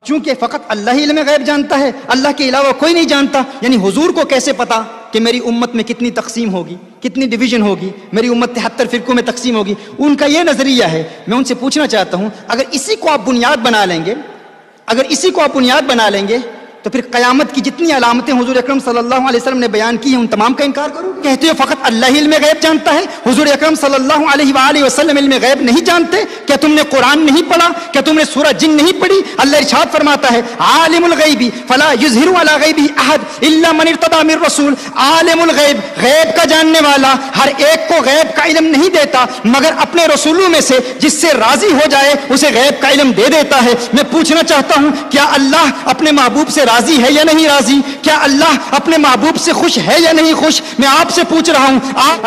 چونکہ فقط اللہ ہی علم غیب جانتا ہے، اللہ کے علاوہ کوئی نہیں جانتا، یعنی حضور کو کیسے پتا کہ میری امت میں کتنی تقسیم ہوگی، کتنی ڈویژن ہوگی، میری امت 73 فرقوں میں تقسیم ہوگی؟ ان کا یہ نظریہ ہے۔ میں ان سے پوچھنا چاہتا ہوں، اگر اسی کو آپ بنیاد بنا لیں گے تو پھر قیامت کی جتنی علامتیں حضور اکرم صلی اللہ علیہ وسلم نے بیان کی ہیں ان تمام کا انکار کرو؟ کہتے ہو فقط اللہ ہی علم غیب جانتا ہے، حضور اکرم صلی اللہ علیہ وآلہ وسلم علم غیب نہیں جانتے؟ کیا تم نے قرآن نہیں پڑھا؟ کیا تم نے سورہ جن نہیں پڑھی؟ اللہ ارشاد فرماتا ہے عالم الغیب فلا یظہر علی غیبہ احد الا من ارتضی من رسول۔ عالم الغیب، غیب کا جاننے والا ہر ایک کو غیب کا علم نہیں دیتا مگر اپنے رسولوں میں سے جس سے راضی ہو جائے اسے غیب کا علم دے دیتا ہے۔ میں پوچھنا چاہتا ہوں، کیا اللہ اپنے محبوب سے راضی ہے یا نہیں راضی؟ کیا اللہ اپنے محبوب سے خوش ہے یا نہیں خوش؟ میں آپ سے پوچھ رہا ہوں۔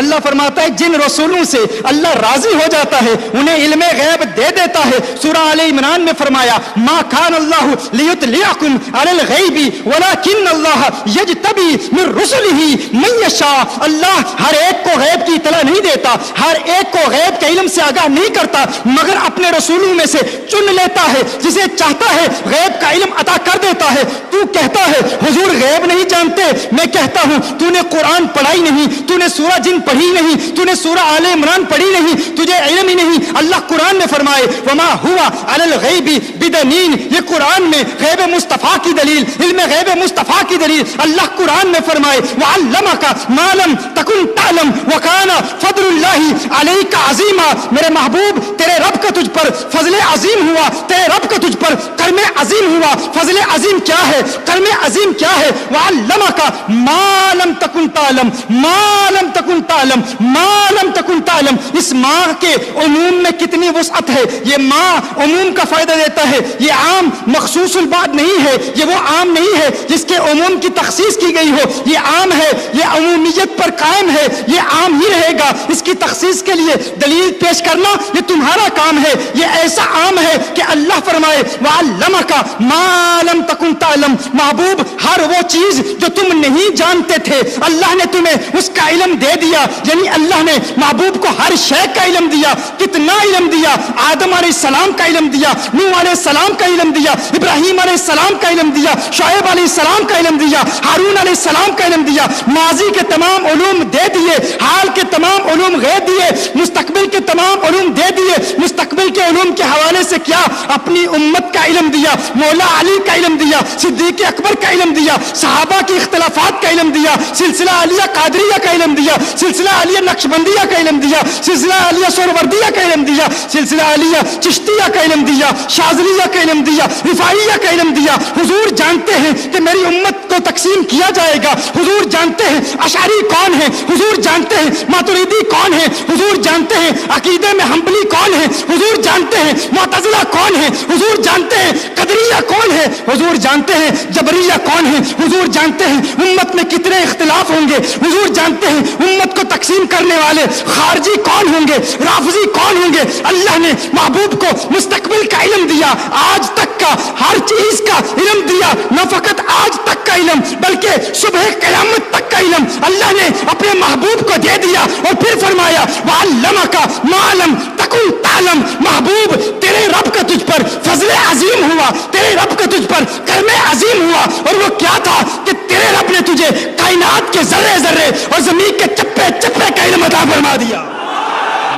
اللہ فرماتا ہے جن رسولوں سے اللہ راضی ہو جاتا ہے انہیں علم غیب دے دیتا ہے۔ سورہ آل عمران میں فرمایا ما کان اللہ لیطلعکم علی الغیب ولکن اللہ یجتبی من رسلہ من یشاء۔ اللہ ہر ایک کو غیب کی اطلاع نہیں دیتا، ہر ایک کو غیب کے علم سے آگاہ نہیں کرتا مگر اپنے رسولوں میں سے چن لیتا ہے، جسے چاہتا ہے غیب کا علم عطا کر دیتا ہے۔ تو کہتا ہے حضور غیب نہیں جانتے، میں کہتا ہوں تو نے قرآن پڑھا ہی نہیں، تو نے سورہ جن پڑھی نہیں، تو نے سورہ آل عمران پڑھی نہیں، تجھے علم ہی نہیں۔ اللہ قرآن میں فرمائے وما ہوا علی الغیب بدنین، یہ قرآن میں غیب مصطفیٰ کی دلیل، علم غیب مصطفیٰ کی دلیل۔ اللہ قرآن میں فرمائے وعلمک ما لم تکن تعلم وکان فضل اللہ علیک عظیما۔ میرے محبوب تیرے رب کا تجھ پر فضل عظیم ہوا، تیرے رب کا تجھ پر کرم عظیم ہوا۔ فضل عظیم کیا ہے؟ کرم عظیم کیا ہے؟ وعلمک ما لم تکن تعلم، ما لم تکن تعلم، ما لم تکن تعلم۔ اس ماں کے عموم میں کتنی وسعت ہے، یہ ماں عموم کا فائدہ دیتا ہے، یہ عام مخصوص البعض نہیں ہے، یہ وہ عام نہیں ہے جس کے عموم کی تخصیص کی گئی ہو، یہ عام ہے، یہ عمومیت پر قائم ہے، یہ عام ہی رہے گا۔ اس کی تخصیص کے لیے دلیل پیش کرنا یہ تمہارا کام ہے، یہ ایسا عام ہے کہ اللہ فرمائے وعلمک ما لم تکن تعلم۔ محبوب ہر وہ چیز جو تم نہیں جانتے تھے اللہ نے تمہیں اس کا علم دے دیا، یعنی اللہ نے محبوب کو ہر شے کا علم دیا۔ کتنا علم دیا؟ آدم علیہ السلام کا علم دیا، نوح علیہ السلام کا علم دیا، ابراہیم علیہ السلام کا علم دیا، شعیب علیہ السلام کا علم دیا، ہارون علیہ السلام کا علم دیا۔ ماضی کے تمام علوم دے دیے، حال کے تمام علوم غیب دیے، مستقبل کے تمام علوم دے دیے۔ مستقبل کے علوم کے حوالے سے کیا؟ اپنی امت کا علم دیا، مولا علی کا علم دیا، صدیق اکبر کا علم دیا، صحابہ کی اختلافات کا علم دیا، سلسلہ علیہ قادریہ کا علم دیا، سلسلہ علیہ نقشبندیہ کا علم دیا، سلسلہ علیہ سہروردیہ کا علم دیا، سلسلہ علیہ چشتیہ کا علم دیا، شاذلیہ کا علم دیا، رفاعیہ کا علم دیا۔ حضور جانتے ہیں کہ میری امت کو تقسیم کیا جائے گا، حضور جانتے ہیں اشعری کون ہے، حضور جانتے ہیں ماتریدی کون ہے، حضور جانتے ہیں عقیدے میں حنبلی کون ہے، حضور جانتے ہیں معتزلہ کون ہے، حضور جانتے ہیں قدریہ کون ہے، حضور جانتے ہیں جبریہ کون ہے، حضور جانتے ہیں امت میں کتنے اختلاف ہوں گے، حضور جانتے ہیں امت کو تقسیم کرنے والے خارجی کون ہوں گے، رافضی کون ہوں گے۔ اللہ نے محبوب کو مستقبل کا علم دیا، آج تک کا ہر چیز کا علم دیا، نہ فقط آج تک کا علم بلکہ صبح قیامت تک کا علم اللہ نے اپنے محبوب کو دے دیا۔ اور پھر فرمایا وعلمک ما لم تکن تعلم۔ محبوب تیرے رب کا تجھ پر فضل عظیم ہوا، تیرے رب کا تجھ پر کرم عظیم ہوا، اور وہ کیا تھا کہ تیرے رب نے تجھے کائنات کے ذرے ذرے اور زمین کے چپے چپے کا علم عطا فرما دیا۔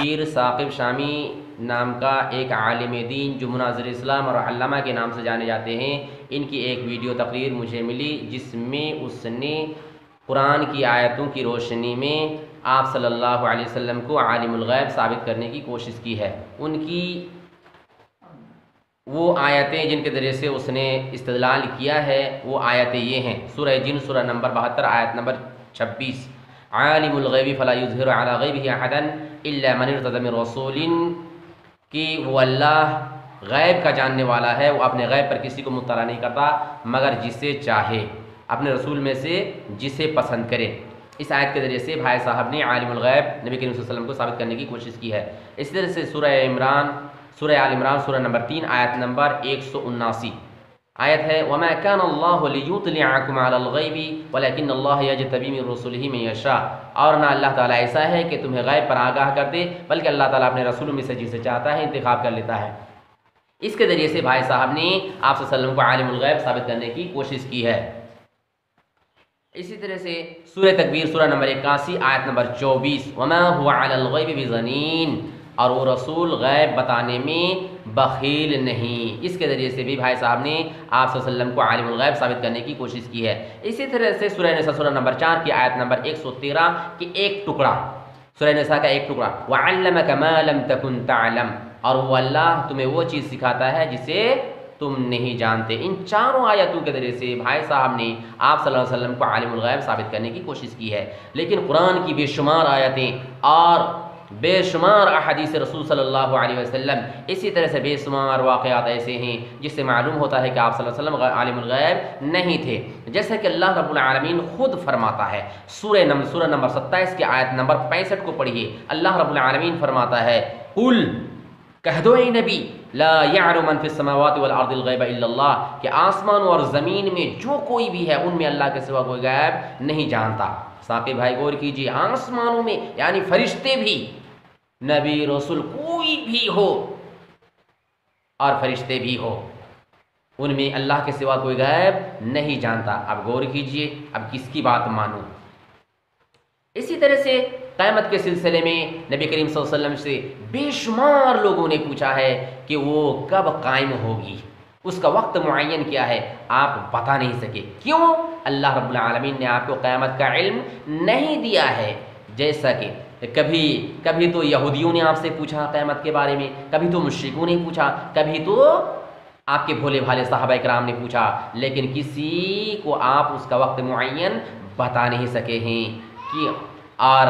پیر ثاقب شامی نام کا ایک عالم دین جو مناظر اسلام اور علامہ کے نام سے جانے جاتے ہیں، ان کی ایک ویڈیو تقریر مجھے ملی جس میں اس نے قرآن کی آیتوں کی روشنی میں آپ صلی اللہ علیہ وسلم کو عالم الغیب ثابت کرنے کی کوشش کی ہے۔ ان کی وہ آیتیں جن کے ذریعے سے اس نے استدلال کیا ہے وہ آیتیں یہ ہیں، سورہ جن سورہ نمبر 72 آیت نمبر 26، عالم الغیب فلا یظہر علی غیبہ احدا الا من ارتضی من رسول، کہ وہ اللہ غیب کا جاننے والا ہے، وہ اپنے غیب پر کسی کو مطلع نہیں کرتا مگر جسے چاہے، اپنے رسول میں سے جسے پسند کرے۔ اس آیت کے ذریعے سے بھائی صاحب نے عالم الغیب نبی کریم صلی اللہ علیہ وسلم کو ثابت کرنے کی کوشش کی ہے۔ اس طرح سے سورہ آل عمران سورہ نمبر 3 آیت نمبر 179 آیت ہے وَمَا كَانَ اللَّهُ لِيُطْلِعَكُمْ عَلَى الْغَيْبِ وَلَكِنَّ اللَّهَ يَجْتَبِي مِن رُّسُلِهِ مَن يَشَاءُ، اور نہ اللہ تعالیٰ ایسا ہے کہ تمہیں غیب پر آگاہ کر دے بلکہ اللہ تعالیٰ اپنے رسولوں میں سے جسے چاہتا ہے انتخاب کر لیتا ہے۔ اس کے ذریعے سے بھائی صاحب نے آپ صلی اللہ علیہ وسلم کو عالم الغیب ثابت کرنے کی کوشش کی ہے۔ اسی طرح سے سورہ تکویر سورہ نمبر 81 آیت نمبر 24 وما هو علی الغیب بضنین، اور وہ رسول غیب بتانے میں بخیل نہیں۔ اس کے ذریعے سے بھی بھائی صاحب نے آپ صلی اللہ علیہ وسلم کو عالم الغیب ثابت کرنے کی کوشش کی ہے۔ اسی طرح سے سورہ نساء سورہ نمبر 4 کی آیت نمبر 113 کی ایک ٹکڑا، سورہ نساء کا ایک ٹکڑا، وَعَلَّمَكَ مَا لَمْ تَكُنْ تَعْلَمْ، اور وہ اللہ تمہیں وہ چیز سکھاتا ہے جسے تم نہیں جانتے۔ ان چاروں آیتوں کے ذریعے سے بھائی صاحب نے آپ صلی اللہ علیہ وسلم کو عالم الغیب ثابت کرنے کی کوشش کی ہے۔ لیکن قرآن کی بے شمار آیتیں اور بے شمار احادیث رسول صلی اللہ علیہ وسلم، اسی طرح سے بے شمار واقعات ایسے ہیں جس سے معلوم ہوتا ہے کہ آپ صلی اللہ علیہ وسلم عالم الغیب نہیں تھے۔ جیسا کہ اللہ رب العالمین خود فرماتا ہے، سورہ نمبر 27 کی آیت نمبر 65 کو پڑھیے، اللہ رب العالمین فرماتا ہے قل، کہہ دو اے نبی، لا یعلم من فی السماوات والارض الغیب الا اللہ، کہ آسمان اور زمین میں جو کوئی بھی ہے ان میں اللہ کے سوا کوئی غیب نہیں جانتا۔ ساقی بھائی غور کیجیے، آسمانوں میں یعنی فرشتے بھی، نبی رسول کوئی بھی ہو اور فرشتے بھی ہو، ان میں اللہ کے سوا کوئی غیب نہیں جانتا۔ اب غور کیجیے، اب کس کی بات مانوں؟ اسی طرح سے قیامت کے سلسلے میں نبی کریم صلی اللہ علیہ وسلم سے بے شمار لوگوں نے پوچھا ہے کہ وہ کب قائم ہوگی، اس کا وقت معین کیا ہے، آپ بتا نہیں سکے۔ کیوں؟ اللہ رب العالمین نے آپ کو قیامت کا علم نہیں دیا ہے۔ جیسا کہ کبھی تو یہودیوں نے آپ سے پوچھا قیامت کے بارے میں، کبھی تو مشرکوں نے پوچھا، کبھی تو آپ کے بھولے بھالے صحابہ کرام نے پوچھا، لیکن کسی کو آپ اس کا وقت معین بتا نہیں سکے ہیں کہ اور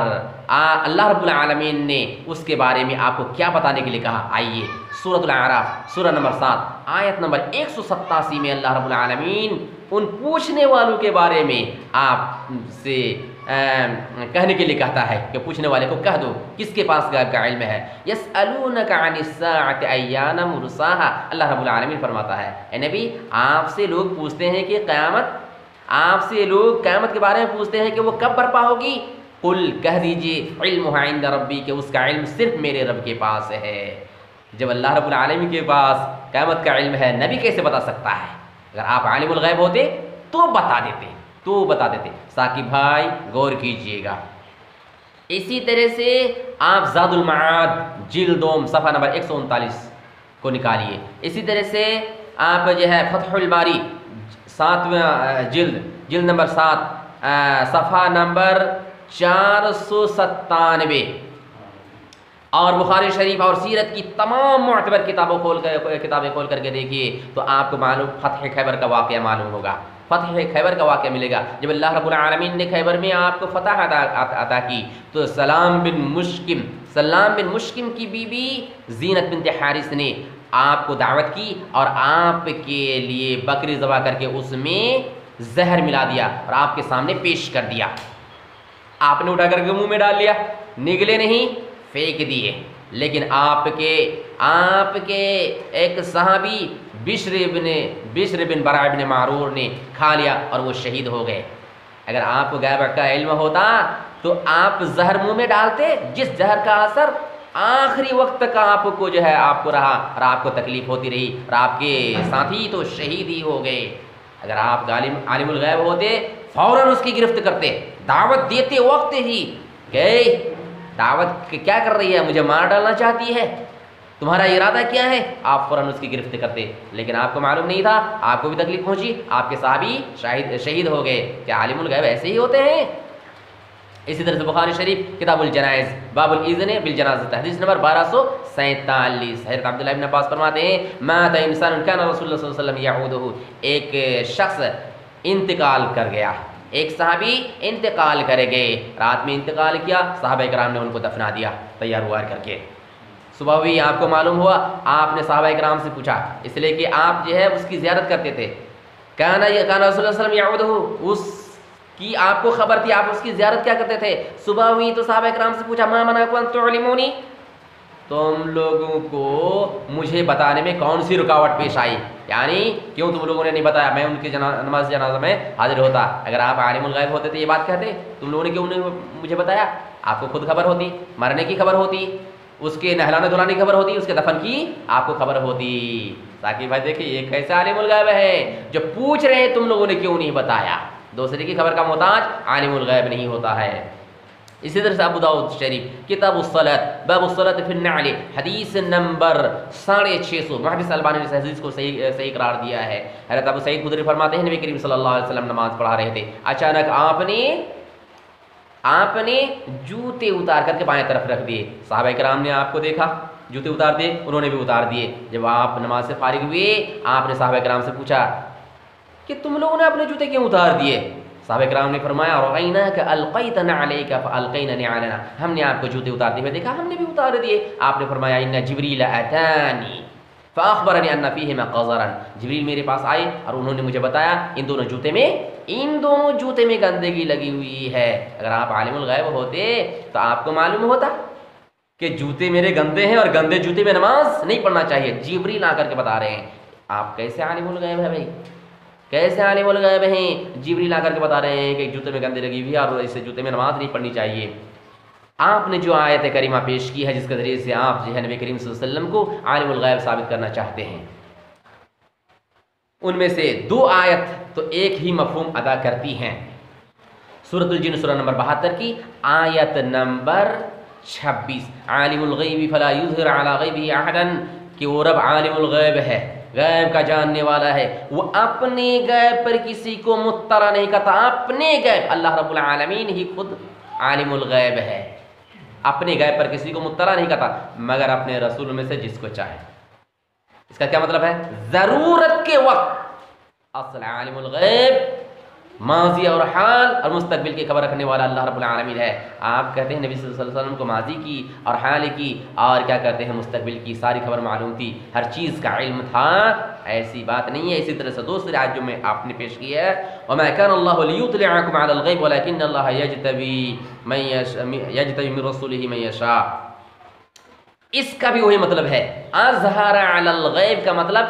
اللہ رب العالمین نے اس کے بارے میں آپ کو کیا بتانے کے لیے کہا؟ آئیے سورۃ الاعراف سورہ نمبر 7 آیت نمبر 187 میں اللہ رب العالمین ان پوچھنے والوں کے بارے میں آپ سے کہنے کے لیے کہتا ہے کہ پوچھنے والے کو کہہ دو کس کے پاس غیب کا علم ہے۔ یسألونک عن الساعۃ ایان مرساہا، اللہ رب العالمین فرماتا ہے اے نبی، آپ سے لوگ پوچھتے ہیں کہ آپ سے لوگ قیامت کے بارے میں پوچھتے ہیں کہ وہ کب برپا ہوگی۔ قل، کہہ دیجئے، علمھا عند ربی، کہ اس کا علم صرف میرے رب کے پاس ہے۔ جب اللہ رب العالمین کے پاس قیامت کا علم ہے، نبی کیسے بتا سکتا ہے؟ اگر آپ عالم الغیب ہوتے تو بتا دیتے۔ ثاقب بھائی غور کیجئے گا۔ اسی طرح سے آپ زاد المعاد جلد 2 صفحہ نمبر 139 کو نکالیے۔ اسی طرح سے آپ جو ہے فتح الباری 7واں جلد نمبر 7 صفحہ نمبر 497 اور بخاری شریف اور سیرت کی تمام معتبر کتابیں کھول کر کے دیکھیے تو آپ کو معلوم فتح خیبر کا واقعہ معلوم ہوگا۔ فتح خیبر کا واقعہ ملے گا جب اللہ رب العالمین نے خیبر میں آپ کو فتح عطا کی تو سلام بن مشکم کی بیوی زینت بنت حارث نے آپ کو دعوت کی اور آپ کے لیے بکری ذبح کر کے اس میں زہر ملا دیا اور آپ کے سامنے پیش کر دیا۔ آپ نے اٹھا کر کے منہ میں ڈال لیا، نگلے نہیں، پھینک دیے۔ لیکن آپ کے ایک صحابی بشر بن براء بن معرور نے کھا لیا اور وہ شہید ہو گئے۔ اگر آپ کو غیب کا علم ہوتا تو آپ زہر منہ میں ڈالتے، جس زہر کا اثر آخری وقت تک آپ کو جو ہے آپ کو رہا اور آپ کو تکلیف ہوتی رہی اور آپ کے ساتھی تو شہید ہی ہو گئے۔ اگر آپ عالم الغیب ہوتے فوراً اس کی گرفت کرتے، دعوت دیتے وقت ہی کہ دعوت کیا کر رہی ہے، مجھے مار ڈالنا چاہتی ہے، تمہارا ارادہ کیا ہے، آپ فوراً اس کی گرفت کرتے۔ لیکن آپ کو معلوم نہیں تھا، آپ کو بھی تکلیف پہنچی، آپ کے صحابی شہید ہو گئے۔ کیا عالم الغیب ایسے ہی ہوتے ہیں؟ اسی طرح سے بخاری شریف کتاب الجنائز باب الاذن بالجنازہ حدیث نمبر 1247 حضرت عبداللہ ابن عباس فرماتے ہیں مات انسان کان رسول اللہ صلی اللہ علیہ وسلم یعودہ، ایک شخص انتقال کر گیا، ایک صحابی انتقال کر گئے، رات میں انتقال کیا، صحابہ کرام نے ان کو دفنا دیا تیار وار کر کے۔ صبح ہوئی، آپ کو معلوم ہوا، آپ نے صحابہ کرام سے پوچھا، اس لیے کہ آپ جو ہے اس کی زیارت کرتے تھے۔ کان رسول اللہ صلی اللہ علیہ وسلم یعودہ، اس کی آپ کو خبر تھی، آپ اس کی زیارت کیا کرتے تھے۔ صبح ہوئی تو صحابہ کرام سے پوچھا ما منعکم ان تعلمونی، تم لوگوں کو مجھے بتانے میں کون سی رکاوٹ پیش آئی، یعنی کیوں تم لوگوں نے نہیں بتایا، میں ان کی نماز جنازہ میں حاضر ہوتا۔ اگر آپ عالم الغیب ہوتے تو یہ بات کہتے، تم لوگوں نے کیوں نہیں مجھے بتایا، آپ کو خود خبر ہوتی، مرنے کی خبر ہوتی، اس کے نہلانے دھلانے کی خبر ہوتی، اس کے دفن کی آپ کو خبر ہوتی. تاکہ بھائی دیکھیں یہ کیسے عالم الغیب ہے جو پوچھ رہے ہیں تم لوگوں نے کیوں نہیں بتایا. دوسرے کی خبر کا محتاج عالم الغیب نہیں ہوتا ہے. اسی طرح سے ابو داؤد شریف کتاب الصلاۃ باب الصلاۃ فی النعل حدیث نمبر 650. محدث البانی نے اس حدیث کو صحیح قرار دیا ہے. حضرت ابو سعید خدری فرماتے ہیں نبی کریم صلی اللہ علیہ وسلم نماز پڑھا رہے تھے، اچانک آپ نے جوتے اتار کر کے بائیں طرف رکھ دیے. صحابہ کرام نے آپ کو دیکھا جوتے اتار دیے، انہوں نے بھی اتار دیے. جب آپ نماز سے فارغ ہوئے آپ نے صحابہ کرام سے پوچھا کہ تم لوگوں نے اپنے جوتے کیوں اتار دیے؟ صحابہ کرام نے فرمایا رأیناک القیت نعلیک فالقینا نعلنا، ہم نے آپ کو جوتے اتارتے ہوئے دیکھا، ہم نے بھی اتار دیے. آپ نے فرمایا ان جبریل اتانی فاخبرنی ان فیہما قذرا، جبریل میرے پاس آئے اور انہوں نے مجھے بتایا ان دونوں جوتے میں گندگی لگی ہوئی ہے. اگر آپ عالم الغیب ہوتے تو آپ کو معلوم ہوتا کہ جوتے میرے گندے ہیں اور گندے جوتے میں نماز نہیں پڑھنا چاہیے. جبریل آ کر کے بتا رہے ہیں. آپ کیسے عالم الغیب ہے بھائی، کیسے عالم الغیب ہیں؟ جبریل آ کر کے بتا رہے ہیں کہ جوتے میں گندے لگی ہوئی ہے اور اس جوتے میں نماز نہیں پڑھنی چاہیے. آپ نے جو آیت کریمہ پیش کی ہے جس کے ذریعے سے آپ جو ہے نبی کریم صلی اللہ علیہ وسلم کو عالم الغیب ثابت کرنا چاہتے ہیں، ان میں سے 2 آیت تو ایک ہی مفہوم ادا کرتی ہیں. سورۃ الجن سورہ نمبر 72 کی آیت نمبر 26 عالم الغیب فلا یظہر علی غیبہ احدا، کہ وہ رب عالم الغیب ہے، غیب کا جاننے والا ہے، وہ اپنے غیب پر کسی کو مطلع نہیں کرتا. اپنے غیب اللہ رب العالمین ہی خود عالم الغیب ہے، اپنے غیب پر کسی کو مطلع نہیں کرتا مگر اپنے رسول میں سے جس کو چاہے. اس کا کیا مطلب ہے؟ ضرورت کے وقت اصل عالم الغیب ماضی اور حال اور مستقبل کی خبر رکھنے والا اللہ رب العالمین ہے. آپ کہتے ہیں نبی صلی اللہ علیہ وسلم کو ماضی کی اور حال کی اور کیا کہتے ہیں مستقبل کی ساری خبر معلوم تھی، ہر چیز کا علم تھا. ایسی بات نہیں ہے. اسی طرح سے دوسری آیت جو میں آپ نے پیش کی ہے وما كان الله ليطلعكم على الغيب ولكن الله يجتبي من رسوله من يشاء، اس کا بھی وہی مطلب ہے. اظہر علی الغیب کا مطلب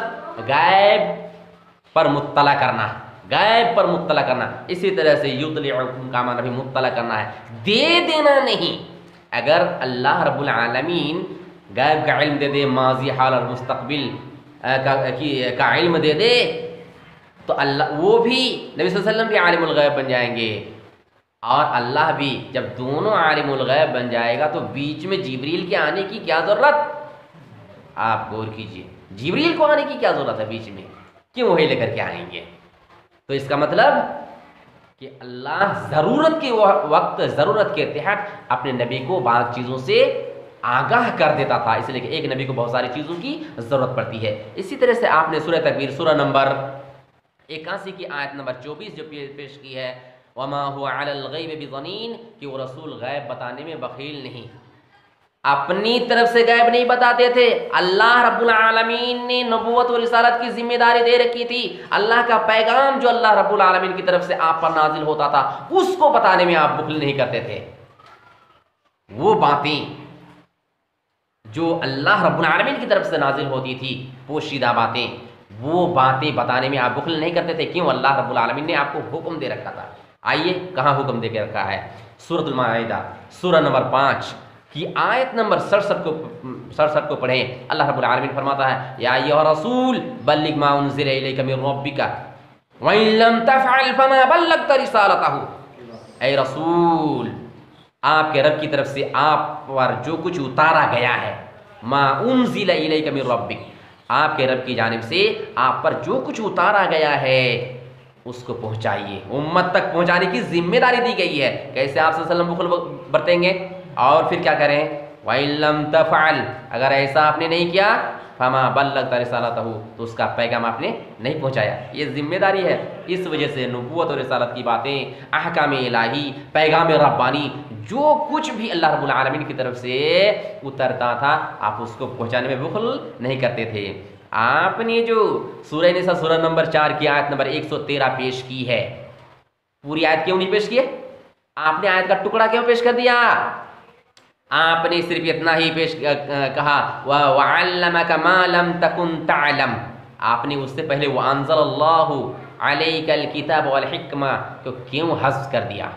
غیب پر مطلع کرنا، غیب پر مطلع کرنا. اسی طرح سے یطلعکم کا معنی بھی مطلع کرنا ہے، دے دینا نہیں. اگر اللہ رب العالمین غیب کا علم دے دے، ماضی حال اور مستقبل کا علم دے دے تو اللہ وہ بھی نبی صلی اللہ علیہ وسلم بھی عالم الغیب بن جائیں گے اور اللہ بھی. جب دونوں عالم الغیب بن جائے گا تو بیچ میں جبریل کے آنے کی کیا ضرورت؟ آپ غور کیجئے، جبریل کو آنے کی کیا ضرورت ہے بیچ میں؟ کیوں وہی لے کر کے آئیں گے؟ تو اس کا مطلب کہ اللہ ضرورت کے وقت ضرورت کے تحت اپنے نبی کو بعض چیزوں سے آگاہ کر دیتا تھا، اس لیے کہ ایک نبی کو بہت ساری چیزوں کی ضرورت پڑتی ہے. اسی طرح سے آپ نے سورہ تکویر سورہ نمبر 81 کی آیت نمبر 24 جو پیش کی ہے وما هو علی الغیب بضنین، کہ وہ رسول غیب بتانے میں بخیل نہیں، اپنی طرف سے غیب نہیں بتاتے تھے. اللہ رب العالمین نے نبوت و رسالت کی ذمہ داری دے رکھی تھی. اللہ کا پیغام جو اللہ رب العالمین کی طرف سے آپ پر نازل ہوتا تھا اس کو بتانے میں آپ بخل نہیں کرتے تھے. وہ باتیں جو اللہ رب العالمین کی طرف سے نازل ہوتی تھی پوشیدہ باتیں، وہ باتیں بتانے میں آپ بخل نہیں کرتے تھے. کیوں؟ اللہ رب العالمین نے آپ کو حکم دے رکھا تھا. آئیے کہاں حکم دے کے رکھا ہے؟ سورۃ المائدہ سورہ نمبر 5 کی آیت نمبر 67 کو پڑھیں. اللہ رب العالمین فرماتا ہے یا ایھا رسول بلغ ما انزل الیک من ربک وان لم تفعل فما بلغت رسالتہ. اے رسول، آپ کے رب کی طرف سے آپ پر جو کچھ اتارا گیا ہے، ما انزل الیک من ربک، آپ کے رب کی جانب سے آپ پر جو کچھ اتارا گیا ہے اس کو پہنچائیے. امت تک پہنچانے کی ذمہ داری دی گئی ہے. کیسے آپ صلی اللہ علیہ وسلم بخل برتیں گے؟ اور پھر کیا کریں؟ وَإِن لَّمْ تَفْعَلْ، اگر ایسا آپ نے نہیں کیا فَمَا بَلَّغْتَ رِسَالَتَهُ، تو اس کا پیغام آپ نے نہیں پہنچایا. یہ ذمہ داری ہے. اس وجہ سے نبوت اور رسالت کی باتیں، احکام الہی، پیغام ربانی، جو کچھ بھی اللہ رب العالمین کی طرف سے اترتا تھا آپ اس کو پہنچانے میں بخل نہیں کرتے تھے. آپ نے جو سورہ نساء سورہ نمبر 4 کی آیت نمبر 113 پیش کی ہے، پوری آیت کیوں نہیں پیش کی ہے؟ آپ نے آیت کا ٹکڑا کیوں پیش کر دیا؟ آپ نے صرف اتنا ہی پیش کہا وَعَلَّمَكَ مَا لَمْ تَكُنْ تَعْلَمْ. آپ نے اس سے پہلے وَأَنزَلَ اللَّهُ عَلَيْكَ الْكِتَابَ وَالْحِكْمَةَ تو کیوں حذف کر دیا؟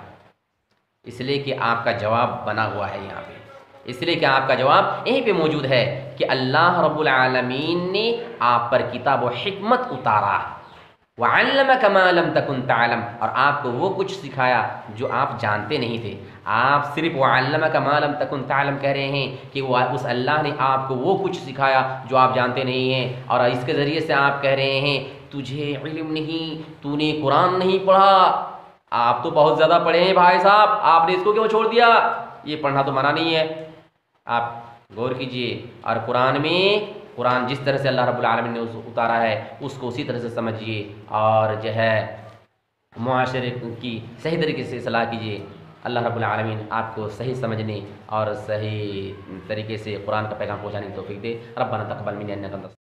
اس لیے کہ آپ کا جواب بنا ہوا ہے یہاں پہ. اس لیے کہ آپ کا جواب یہیں پہ موجود ہے کہ اللہ رب العالمین نے آپ پر کتاب و حکمت اتارا، وَعَلَّمَكَ مَا لَمْ تَكُنْ تَعْلَمْ، اور آپ کو وہ کچھ سکھایا جو آپ جانتے نہیں تھے۔ آپ صرف وَعَلَّمَكَ مَا لَمْ تَكُنْ تَعْلَمْ کہہ رہے ہیں کہ اس اللہ نے آپ کو وہ کچھ سکھایا جو آپ جانتے نہیں ہیں، اور اس کے ذریعے سے آپ کہہ رہے ہیں تجھے علم نہیں، تو نے قرآن نہیں پڑھا۔ آپ تو بہت زیادہ پڑھے ہیں بھائی صاحب، آپ نے اس کو کیوں چھوڑ دیا؟ یہ پڑھنا تو منع نہیں ہے۔ آپ غور کیجئے، اور قرآن جس طرح سے اللہ رب العالمین نے اتارا ہے اس کو اسی طرح سے سمجھیے، اور جو ہے معاشرے کی صحیح طریقے سے اصلاح کیجیے۔ اللہ رب العالمین آپ کو صحیح سمجھنے اور صحیح طریقے سے قرآن کا پیغام پہنچانے کی توفیق دے۔ ربنا تقبل منا انک انت